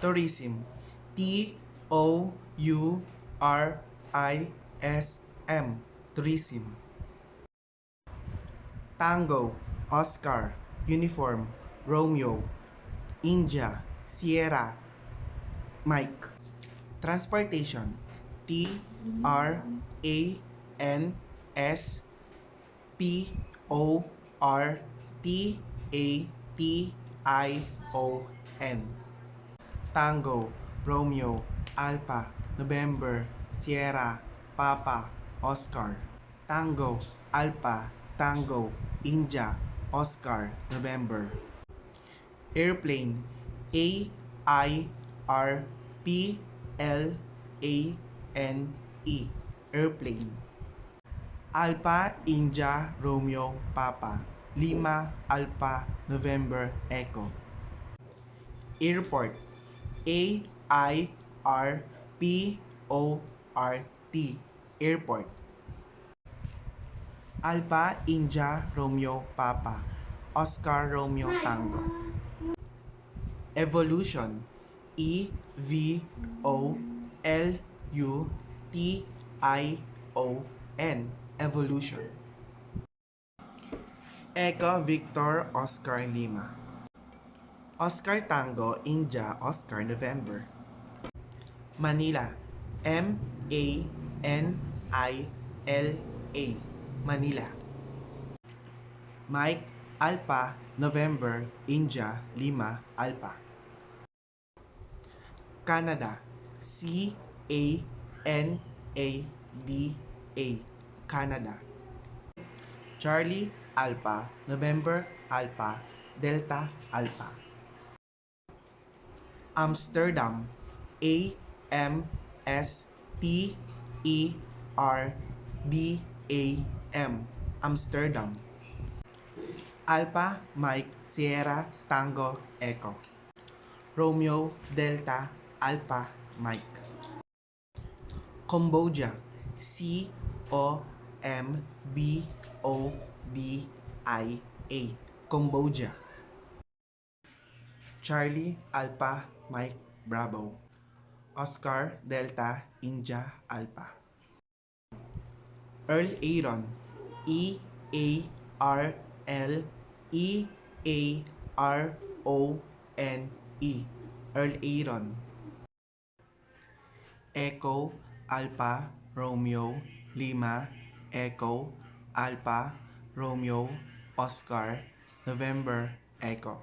Tourism. Tourism. Tourism. Tango, Oscar, Uniform, Romeo, India, Sierra, Mike. Transportation. Transportation. Tango, Romeo, Alpha, November, Sierra, Papa, Oscar. Tango, Alpha, Tango, India, Oscar, November. Airplane. Airplane. Airplane. Alpha, India, Romeo, Papa. Lima, Alpha, November, Echo. Airport. Airport. Airport. Alpha, India, Romeo, Papa. Oscar, Romeo, Tango. Evolution. Evolution. Evolution. Echo, Victor, Oscar, Lima. Oscar, Tango, India, Oscar, November. Manila. Manila. Manila. Mike, Alpha, November, India, Lima, Alpha. Canada. Canada. Canada. Charlie, Alpha, November, Alpha, Delta, Alpha. Amsterdam. Amsterdam. Amsterdam. Alpha, Mike, Sierra, Tango, Echo. Romeo, Delta, Alpha, Mike. Cambodia. Cambodia. Cambodia. Charlie, Alpha, Mike, Bravo. Oscar, Delta, India, Alpha. Earl Aaron. Earl. Earl Aaron. Echo, Alpha, Romeo, Lima, Echo, Alpha, Romeo, Oscar, November, Echo.